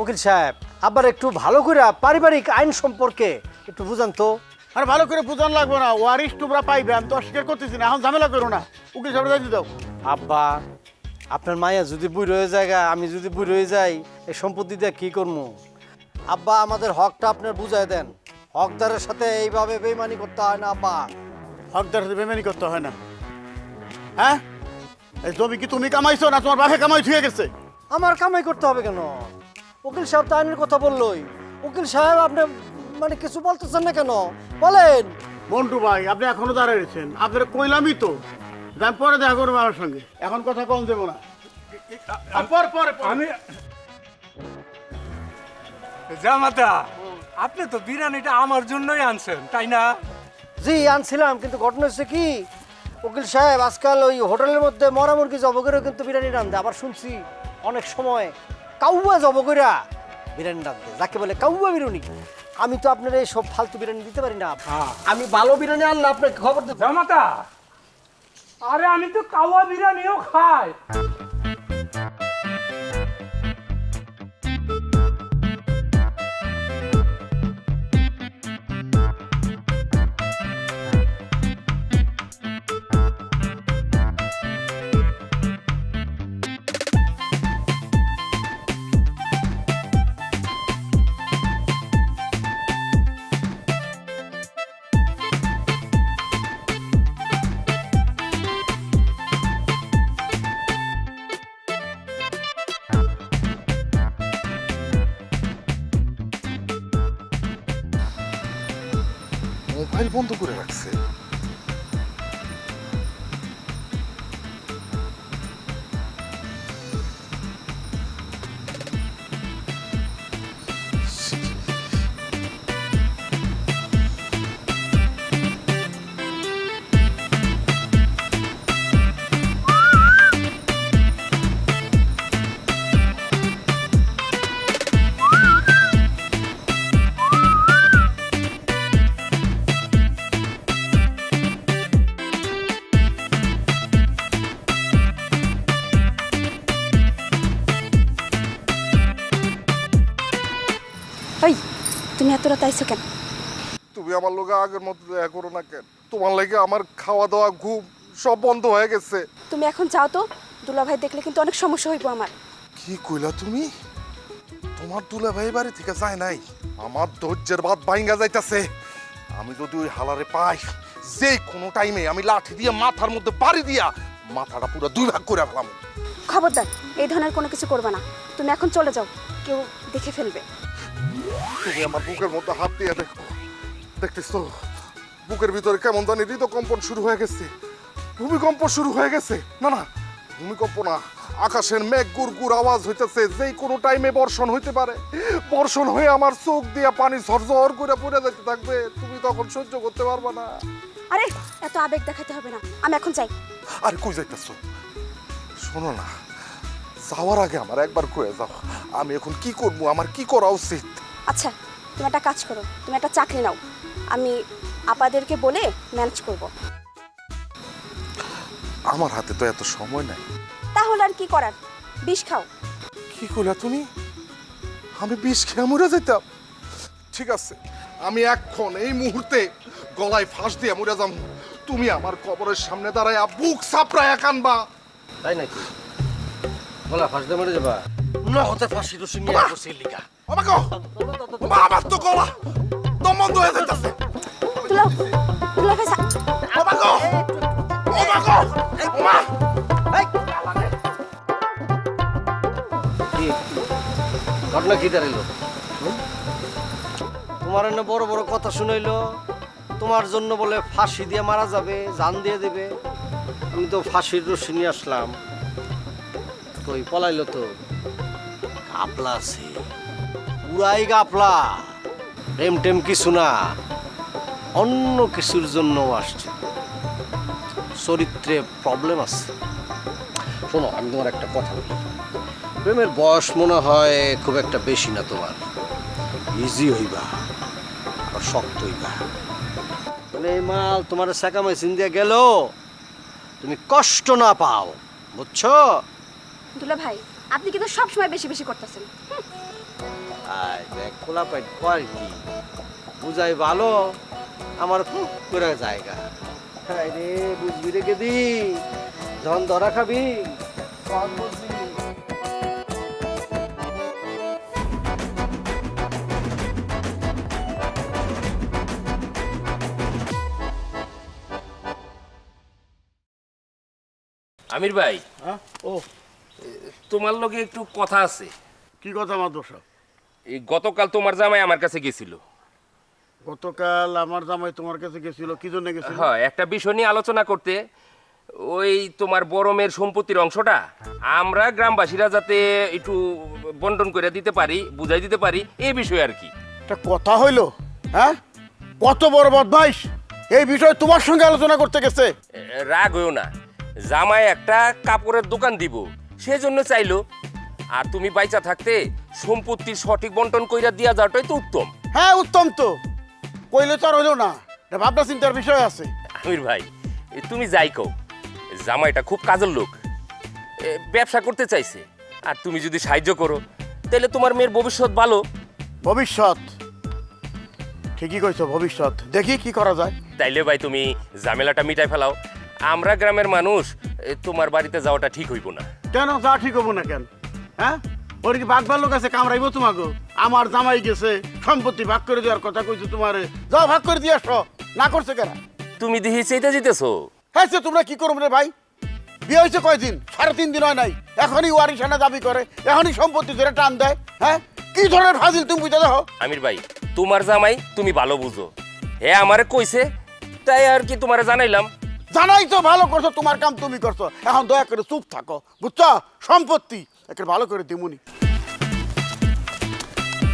উকিল সাহেব, আবার একটু ভালো করে পারিবারিক আইন সম্পর্কে একটু বুঝান তো। আর ভালো করে বুঝান লাগবে না, ওয়ারিশ তোমরা পাইবে, আমি তো অস্বীকার করতেছি না, এখন ঝামেলা করো না। উকিল সাহেব যাই দাও। আব্বা, আপনার মায়া যদি বুড়ো হয়ে যায়, আমি যদি বুড়ো হয়ে যাই, এই সম্পত্তি দিয়ে কী করবো? আব্বা, আমাদের হকটা আপনার বুঝাই দেন। হকদারের সাথে এইভাবে বেইমানি করতে হয় না আব্বা। হকদারের সাথে বেইমানি করতে হয় না? হ্যাঁ, এই জমি কি তুমি কামাইছো না তোমার বাপে কামাই থুয়ে গেছে? আমার কামাই করতে হবে কেন? উকিল সাহেব তো আইনের কথা বললোই। উকিল সাহেব, আপনি মানে কিছু বলতেছেন না কেন? বলেন। মন্টু ভাই, আপনি এখনো দাঁড়িয়েছেন, আপনার কইলামই তো যান, পরে দেখা করবো আমার সঙ্গে, এখন কথা কম দেবো না। আমি জামাতা, আপনি তো বিরিয়ানিটা আমার জন্যই আনছেন, তাই না? জি আনছিলাম, কিন্তু ঘটনা হচ্ছে কি উকিল সাহেব, আজকাল ওই হোটেলের মধ্যে মরা মুরগি জব করেও কিন্তু বিরিয়ানি রান্ধে। আবার শুনছি অনেক সময় কাউয়া জব কইরা বিরিয়ানি রান্ধে, যাকে বলে কাউয়া বিরিয়ানি। আমি তো আপনার এই সব ফালতু বিরিয়ানি দিতে পারি না। আমি ভালো বিরিয়ানি আনলে আপনাকে খবর দেব। জামাতা, আরে আমি তো কাওয়া বিরিয়ানিও খাই। মোবাইল বন্ধ করে রাখছে। ওই, তুমি এত রাত আইছো কেন? তুমি আমার লোকে আগের মতো দেখা করো না কেন? তোমার লাগে আমার খাওয়া দাওয়া ঘুম সব বন্ধ হয়ে গেছে। তুমি এখন যাও তো, দুলাভাই দেখলে কিন্তু অনেক সমস্যা হইব আমার। কি কইলা তুমি? তোমার দুলা ভাই বাড়ি থেকে যায় নাই? আমার ধৈর্যের বাদ ভাঙ্গা যাইতাছে। আমি যদি ওই হালারে পাই, যে কোনো টাইমে আমি লাঠি দিয়ে মাথার মধ্যে বাড়ি দিয়া মাথাটা পুরো দুই ভাগ করে ফেলাম। খবরদার, এই ধরনের কোনো কিছু করবে না। তুমি এখন চলে যাও, কেউ দেখে ফেলবে। তুমি আমার বুকের মধ্যে হাত দিয়ে দেখো, দেখতেছ বুকের ভিতরে কেমন জানি হৃদকম্পন শুরু হয়ে গেছে, ভূমিকম্প শুরু হয়ে গেছে। না না, ভূমিকম্প না, আকাশের মেঘ গুড় গুড় আওয়াজ হইতেছে। যেই কোনো টাইমে বর্ষণ হইতে পারে। বর্ষণ হয়ে আমার চোখ দিয়ে পানি ঝরঝর করে পড়ে যেতে থাকবে। তুমি তখন সহ্য করতে পারবে না। আরে এত আবেগ দেখাতে হবে না, আমি এখন যাই। আরে কই যাইতেছ? শোনো না, যাওয়ার আগে আমার একবার কয়ে যাও আমি এখন কি করবো, আমার কি করা উচিত। আচ্ছা, তুমি একটা কাজ করো, তুমি একটা চাকরি নাও, আমি আপাদেরকে বলে ম্যানেজ করব। আমার হাতে তো এত সময় নাই। তাহলে আর কি করার, বিষ খাও। কি কইলা তুমি? আমি বিষ খেয়ে মরে যেতাম? ঠিক আছে, আমি এখন এই মুহূর্তে গলায় ফাঁস দিয়ে মরে যাম। তুমি আমার কবরের সামনে দাঁড়ায় বুক চাপড়ায় কানবা। তাই নাকি? গলা ফাঁস দিয়ে মরে যাবা? নহতে ফাঁসি তো সিঙ্গে বসে লিখা। আমাকে আমার তো গলা দম বন্ধ হয়ে যাইতাছে। দুলাভাই আমাকে ঘটনা কি দাঁড়াইলো? তোমার এনে বড় বড় কথা শুনাইলো, তোমার জন্য বলে ফাঁসি দিয়ে মারা যাবে, জান দিয়ে দেবে। আমি তো ফাঁসির রশি নিয়ে আসলাম, কই পলাইলো তো। গাপলা আছে, পুরাই গাপলা। টেম টেম কিছু না, অন্য কিছুর জন্য আসছে। চরিত্রে প্রবলেম আছে। শোনো, আমি তোমার একটা কথা বলি। প্রেমের বয়স মনে হয় খুব একটা বেশি না তোমার। ইজি হইবা আর শক্ত হইবা। মানে এই মাল তোমার সেকামে চিন্তিয়া গেল, তুমি কষ্ট না পাও, বুঝছো? দুলাভাই, আপনি কিন্তু সবসময় বেশি বেশি করতেছেন। আয় দেখ, খোলা পাইট কয় কি বুঝাই ভালো, আমার খুব করে জায়গা। রে বুঝবি রে গেদি, যখন ধরা খাবি তখন বুঝবি। আমির ভাই, ও তোমার লগে একটু কথা আছে। কি কথা মাদর সাহেব? এই গতকাল তোমার জামাই আমার কাছে গেছিল। গতকাল আমার জামাই তোমার কাছে গেছিল? কি জন্য গেছিল? হ্যাঁ, একটা বিষয় নিয়ে আলোচনা করতে। ওই তোমার বড় মেয়ের সম্পত্তির অংশটা আমরা গ্রামবাসীরা যাতে একটু বন্টন করে দিতে পারি, বুঝাই দিতে পারি, এই বিষয় আর কি। একটা কথা হইলো? হ্যাঁ, কত বড় বদমাইশ! এই বিষয়ে তোমার সঙ্গে আলোচনা করতে গেছে? রাগ হইও না, জামাই একটা কাপড়ের দোকান দিব সেজন্য চাইলো। আর তুমি বাইচা থাকতে সম্পত্তির সঠিক বন্টন কইরা দিয়া যাওয়াটাই তো উত্তম। হ্যাঁ, উত্তম তো। কইলে তো আর হইলো না, ভাবনা চিন্তার বিষয় আছে। আমির ভাই, তুমি যাই কও, জামাইটা খুব কাজের লোক, ব্যবসা করতে চাইছে। আর তুমি যদি সাহায্য করো তাহলে তোমার মেয়ের ভবিষ্যৎ ভালো। ভবিষ্যৎ? ঠিকই কইছো, ভবিষ্যৎ। দেখি কি করা যায়। তাইলে ভাই তুমি ঝামেলাটা মিটাই ফেলাও। আমরা গ্রামের মানুষ, তোমার বাড়িতে যাওয়াটা ঠিক হইব না। কেন যা ঠিক হবো না কেন? হ্যাঁ, ওর কি ভাগ ভালো কাছে কামড়াইবো তোমাকে? আমার জামাই গেছে, সম্পত্তি ভাগ করে দেওয়ার কথা কইছো তোমারে, যাও ভাগ করে দিয়ে আসো। না করছে কেন? তুমি দেখি চাইতে জিতেছো। হ্যাঁ, তোমরা কি করো রে ভাই? বিয়ে হয়েছে কয়দিন? 3.5 দিন হয় নাই, এখনই ওয়ারিশানা দাবি করে, এখনই সম্পত্তি ধরে টান দেয়। হ্যাঁ, কি ধরনের ফাজিল তুমি বুঝে দেখো। আমির ভাই, তোমার জামাই তুমি ভালো বুঝো, হ্যাঁ আমারে কইছে তাই আর কি তোমারে জানাইলাম। জানাই তো ভালো করছো, তোমার কাম তুমি করছো। এখন দয়া করে চুপ থাকো, বুঝছো? সম্পত্তি একে ভালো করে দিমুনি।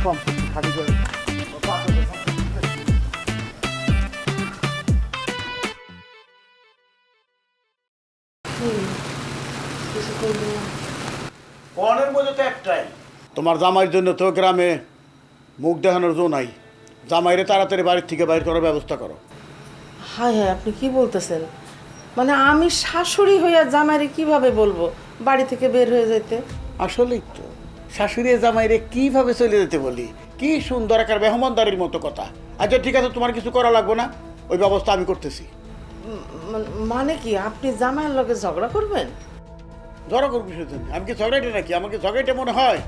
সম্পত্তি খালি করে অনেক মধ্যে তো একটাই, তোমার জামাইয়ের জন্য তো গ্রামে মুখ দেখানোর জো নাই। জামাইরে তাড়াতাড়ি বাড়ির থেকে বাইর করার ব্যবস্থা করো। হায় হায়, আপনি কি বলতেছেন? মানে আমি শাশুড়ি হইয়া জামাইরে কিভাবে বলবো বাড়ি থেকে বের হয়ে যেতে? আসলেই তো, শাশুড়ি জামাইরে কিভাবে চলে যেতে বলি? কি সুন্দর একটা মেহমানদারির মতো কথা। আচ্ছা ঠিক আছে, তোমার কিছু করা লাগবে না, ওই ব্যবস্থা আমি করতেছি। মানে কি, আপনি জামাইয়ের লগে ঝগড়া করবেন? ঝগড়া করবো কিসের জন্য? আমি কি ঝগড়াইটা নাকি? আমাকে ঝগড়াইটা মনে হয়?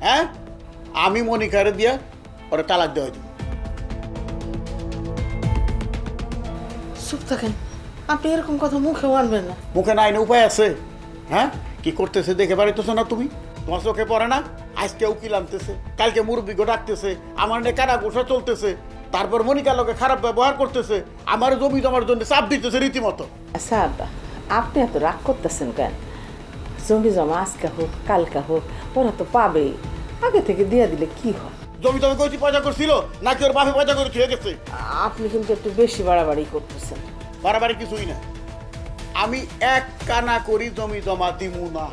হ্যাঁ, আমি মনিকারে দিয়া ওরা তালাক দেওয়া দিব। চুপ থাকেন, আপনি এরকম কথা মুখেও আনবেন না। মুখে না আইনে উপায় আছে? হ্যাঁ, কি করতেছে দেখে বাড়িতেছো না তুমি? তোমার চোখে পড়ে না? আজকে উকিল আনতেছে, কালকে মুরব্বীকে ডাকতেছে, আমার নিয়ে কারা গোসা চলতেছে, তারপর মনিকার লোকে খারাপ ব্যবহার করতেছে, আমার জমি জমার জন্য চাপ দিতেছে রীতিমতো। আচ্ছা আব্বা, আপনি এত রাগ করতেছেন কেন? জমি জমা আজকে হোক কালকা হোক ওরা তো পাবেই, আগে থেকে দিয়ে দিলে কি হয়? জমি জমি কইছি পয়সা করছিল নাকি ওর বাপে পয়সা করে ছুঁয়ে গেছে? আপনি কিন্তু একটু বেশি বাড়াবাড়ি করতেছেন। বাড়াবাড়ি কিছুই না, আমি এক কানা করি জমি জমা দিমু না।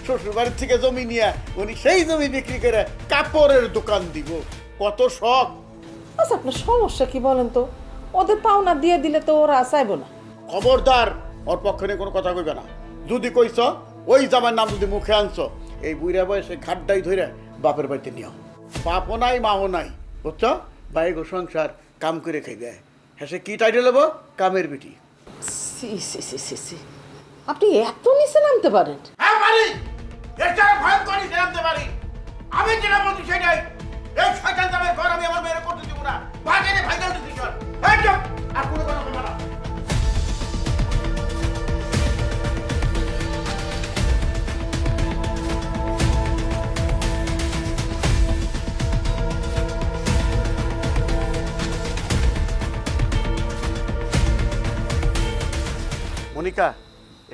শ্বশুর বাড়ির থেকে জমি নিয়ে উনি সেই জমি বিক্রি করে কাপড়ের দোকান দিব, কত শখ। আচ্ছা আপনার সমস্যা কি বলেন তো? ওদের পাওনা দিয়ে দিলে তো ওরা চাইবো না। খবরদার, ওর পক্ষে নিয়ে কোনো কথা কইবে না। যদি কইছ ওই জামার নাম যদি মুখে আনছো, এই বুড়া বয়সে ঘাটটাই ধরে বাপের বাড়িতে নিও। বাপও নাই মাও নাই, বুঝছ? বাইগো সংসার কাম করে খাইবে। হ্যাঁ, সে কি টাইটেল হবো? কামের বেটি। সি সি সি সি সি, আপনি এত নিচে নামতে পারেন? হ্যাঁ পারি, এটা ভয়ঙ্কর নিচে নামতে পারি। আমি যেটা বলছি সেটাই। এই শয়তান জামাই ঘর আমি আমার মেয়ের করতে দিব না। বাজারে ফাইনাল ডিসিশন। এই চুপ, আর কোনো কথা বলবে না। মনিকা,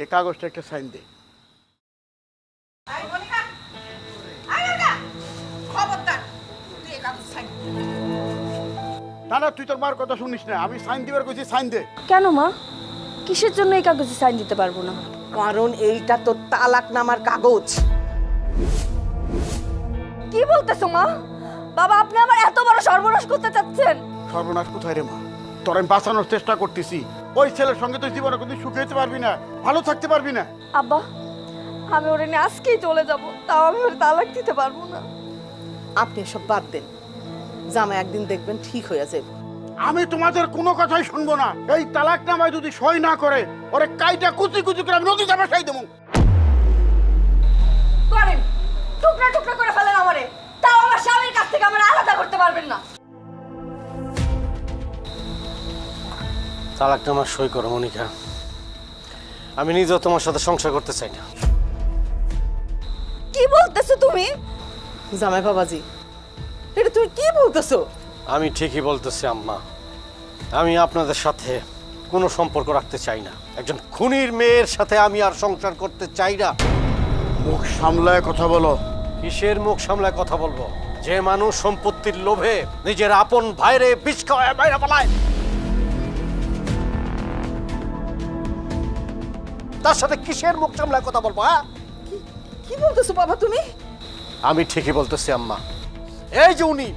এই কাগজটা একটা সাইন দে। না না, তুই তোর মার কথা শুনিস না, আমি সাইন দিবার কইছি, সাইন দে। কেন মা, কিসের জন্য এই কাগজে সাইন দিতে পারবো না? কারণ এইটা তো তালাকনামার কাগজ। কি বলতেছো মা? বাবা, আপনি আমার এত বড় সর্বনাশ করতে চাচ্ছেন? সর্বনাশ কোথায় রে মা? তোর আমি বাঁচানোর চেষ্টা করতেছি। ওই ছেলের সঙ্গে তুই জীবনে কোনদিন সুখে যেতে পারবি না, ভালো থাকতে পারবি না। আব্বা, আমি ওরে নিয়ে আজকেই চলে যাব, তাও আমি ওর তালাক দিতে পারবো না। আপনি এসব বাদ দেন, জামা একদিন দেখবেন ঠিক হয়ে যাবে। আমি তোমাদের কোনো কথাই শুনবো না। এই তালাকনামায় যদি সই না করে, ওরে কাইটা কুচি কুচি করে আমি নদীতে ভাসাই দেবো। করেন, টুকরা টুকরা করে ফেলেন আমারে, তাও আমার স্বামীর কাছ থেকে আমার আলাদা করতে পারবেন না। তালাকনামা সই করো মনিকা, আমি নিজেও তোমার সাথে সংসার করতে চাই না। কি বলতেছো তুমি? জামাই বাবাজি, এটা তুমি কি বলতেছো? আমি ঠিকই বলতেছি আম্মা, আমি আপনাদের সাথে কোনো সম্পর্ক রাখতে চাই না। একজন খুনির মেয়ের সাথে আমি আর সংসার করতে চাই না। মুখ সামলায় কথা বলো। কিসের মুখ সামলায় কথা বলবো? যে মানুষ সম্পত্তির লোভে নিজের আপন ভাইরে বিষ খাওয়ায় বাইরে পালায়, তার সাথে কিসের মুখ সামলায় কথা বলবো? হ্যাঁ, কি বলতেছো বাবা তুমি? আমি ঠিকই বলতেছি আম্মা। এই যে উনি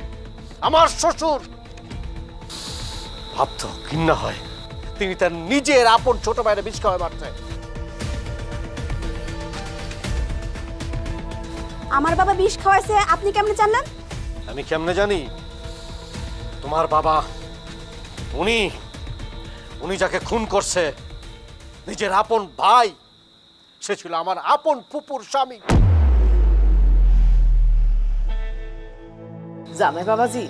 আমার শ্বশুর, ভাবতো ঘৃণা হয় তিনি তার নিজের আপন ছোট ভাইরে বিষ খাওয়ায় মারছে। আমার বাবা বিষ খাওয়াইছে, আপনি কেমনে জানলেন? আমি কেমনে জানি? তোমার বাবা, উনি যাকে খুন করছে, নিজের আপন ভাই, সে ছিল আমার আপন ফুপুর স্বামী। জামাই বাবাজি,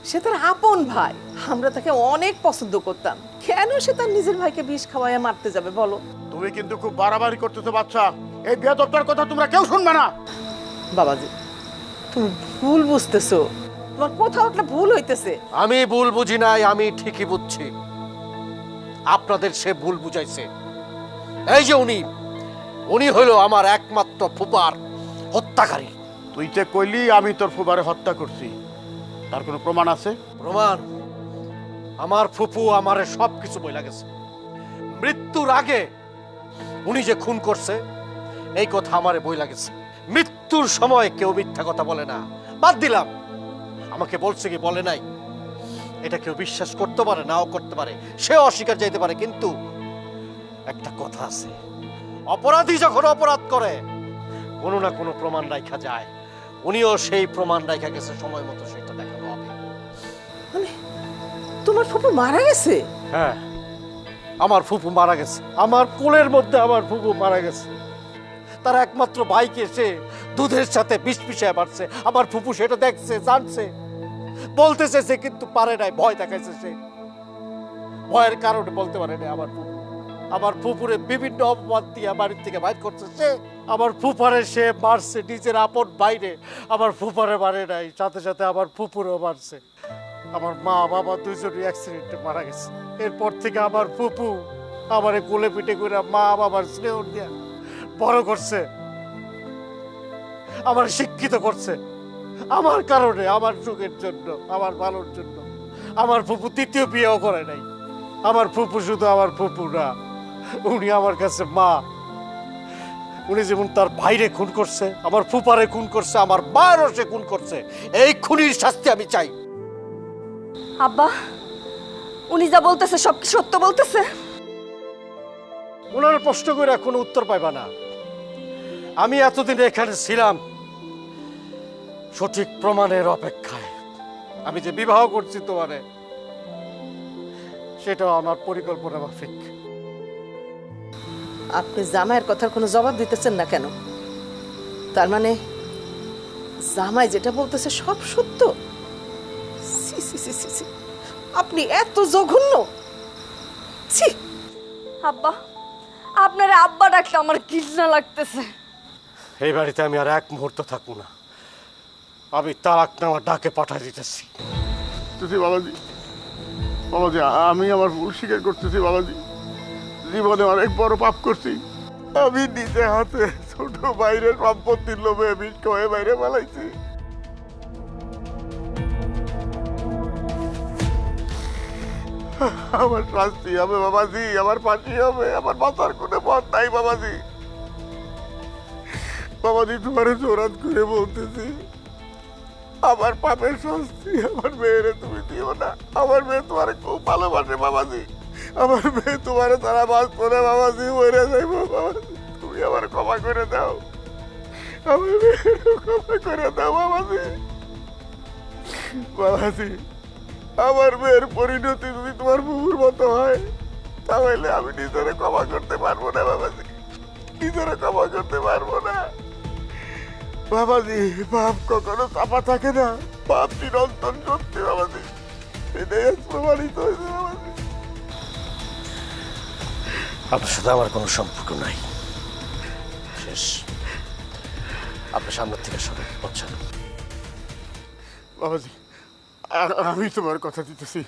সে তার আপন ভাই, আমরা তাকে অনেক পছন্দ করতাম, কেন সে তার নিজের ভাইকে বিষ খাওয়াইয়া মারতে যাবে বলো? তুমি কিন্তু খুব বাড়াবাড়ি করতেছো বাচ্চা। এই বেয়াদবটার কথা তোমরা কেউ শুনবে না। বাবাজি, তুমি ভুল বুঝতেছো, তোমার কোথাও একটা ভুল হইতেছে। আমি ভুল বুঝি নাই, আমি ঠিকই বুঝছি। আপনাদের সে ভুল বুঝাইছে। এই যে উনি হলো আমার একমাত্র ফুপার হত্যাকারী। তুই যে কইলি আমি তোর ফুপারে হত্যা করছি, তার কোনো প্রমাণ আছে? প্রমাণ? আমার ফুপু আমারে সবকিছু বইলা গেছে। মৃত্যুর আগে উনি যে খুন করছে এই কথা আমারে বইলা গেছে। মৃত্যুর সময় কেউ মিথ্যা কথা বলে না। বাদ দিলাম আমাকে বলছে কি বলে নাই, এটা কেউ বিশ্বাস করতে পারে, নাও করতে পারে, সে অস্বীকার যাইতে পারে, কিন্তু একটা কথা আছে, অপরাধী যখন অপরাধ করে কোনো না কোনো প্রমাণ রাখা যায়। উনিও সেই প্রমাণ রাখা গেছে, সময় মতো সেটা দেখানো হবে। মানে তোমার ফুপু মারা গেছে? হ্যাঁ, আমার ফুপু মারা গেছে, আমার কোলের মধ্যে আমার ফুপু মারা গেছে। তার একমাত্র ভাইকে সে দুধের সাথে বিষ মিশিয়ে মারছে। আমার ফুপু সেটা দেখছে, জানছে, বলতেছে সে, কিন্তু পারে নাই, ভয় দেখাইছে সে। ভয়ের কারণে বলতে পারে নাই আমার ফুপু। আমার ফুপুরে বিভিন্ন অপবাদ দিয়ে বাড়ির থেকে বাইর করছে সে। আমার ফুপারে সে মারছে, নিজের আপন বাইরে। আমার ফুপারে মারে নাই, সাথে সাথে আমার ফুপুরেও মারছে। আমার মা বাবা দুইজনই অ্যাক্সিডেন্টে মারা গেছে। এরপর থেকে আমার ফুপু আমারে কোলে পিঠে করে মা বাবার স্নেহ দিয়া বড় করছে, আমার শিক্ষিত করছে। আমার কারণে, আমার সুখের জন্য, আমার ভালোর জন্য। আমার ফুপু তৃতীয় বিয়েও করে নাই। আমার ফুপু শুধু আমার ফুপু না, উনি আমার কাছে মা। উনি যেমন তার ভাইরে খুন করছে, আমার ফুপারে খুন করছে, আমার মায়েরও সে খুন করছে। এই খুনির শাস্তি আমি চাই। আব্বা, উনি যা বলতেছে সব কি সত্য বলতেছে? ওনার প্রশ্ন করে কোনো উত্তর পাইবা না। আমি এতদিন এখানে ছিলাম সঠিক প্রমাণের অপেক্ষায়। আমি যে বিবাহ করছি তোমারে, সেটাও আমার পরিকল্পনা মাফিক। আপনি জামাইয়ের কথার কোনো জবাব দিতেছেন না কেন? তার মানে জামাই যেটা বলতেছে সব সত্য? ছি, ছি, ছি, ছি, ছি। আপনি এত জঘন্য! ছি! আব্বা, আপনার আব্বা ডাকলে আমার ঘৃণা লাগতেছে। এই বাড়িতে আমি আর এক মুহূর্ত থাকবো না। আমি তালাক নেওয়ার ডাকে পাঠাই দিতেছি। বাবাজি, বাবাজি, আমি আমার ভুল স্বীকার করতেছি বাবাজি। জীবনে অনেক বড় পাপ করছি। আমি নিজে হাতে ছোট বাইরের সম্পত্তির লোভে বিষ খেয়ে বাইরে পালাইছি। আমার শাস্তি হবে বাবাজি, আমার ফাঁসি হবে। আমার বাঁচার কোনো পথ নাই বাবাজি। বাবাজি, তোমারে জোরাত করে বলতেছি, আমার পাপের শাস্তি আমার মেয়েরে তুমি দিও না। আমার মেয়ে তোমারে খুব ভালোবাসে বাবাজি। আমার মেয়ে তোমারে তারা বাঁচতো না বাবাজি, মরে যাইব বাবাজি। তুমি আমার ক্ষমা করে দাও, আমার মেয়ের ক্ষমা করে দাও বাবাজি। বাবাজি, আমার মেয়ের পরিণতি যদি তোমার বুবুর মতো হয়, তাহলে আমি নিজেরে ক্ষমা করতে পারবো না বাবাজি, নিজেরে ক্ষমা করতে পারবো না বাবাজি। পাপ কখনো চাপা থাকে না, পাপ চিরন্তন সত্যি বাবাজি। এটাই প্রমাণিত হয়েছে বাবাজি। আপনার সাথে আমার কোনো সম্পর্ক নাই, শেষ। আপনার সামনের থেকে সরে বলছেন। বাবাজি, আমি তোমার কথা দিতেছি,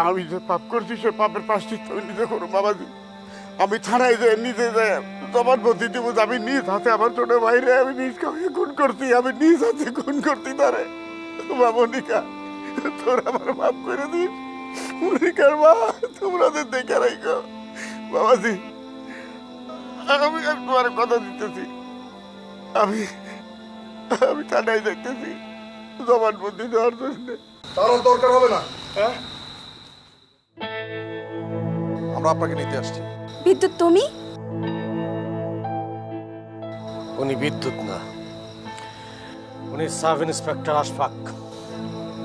আমি যে পাপ করছি সে পাপের প্রায়শ্চিত্ত আমি নিজে করো বাবাজি। আমি থানায় যে নিজে যে জবানবন্দি দিব যে আমি নিজ হাতে আমার ছোট ভাইরে আমি নিজ কাউকে খুন করছি, আমি নিজ হাতে খুন করছি তারে। মনিকা, তোর আমার মাফ করে দিস। মনিকার মা, তোমরা দেখে রাখো বাবাজি। আমি তোমার কথা দিতেছি, আমি আমি থানায় যাইতেছি জবানবন্দি দেওয়ার জন্য। তার দরকার হবে না, হ্যাঁ? আমরা আপনাকে নিতে আসছি। বিদ্যুৎ, তুমি? উনি বিদ্যুৎ না, উনি সাব ইন্সপেক্টর আশফাক।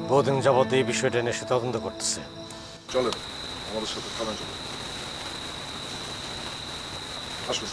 বহুদিন যাবত এই বিষয়টা নিয়ে সে তদন্ত করতেছে। চলেন আমাদের সাথে থানায় চলুন, আসুন।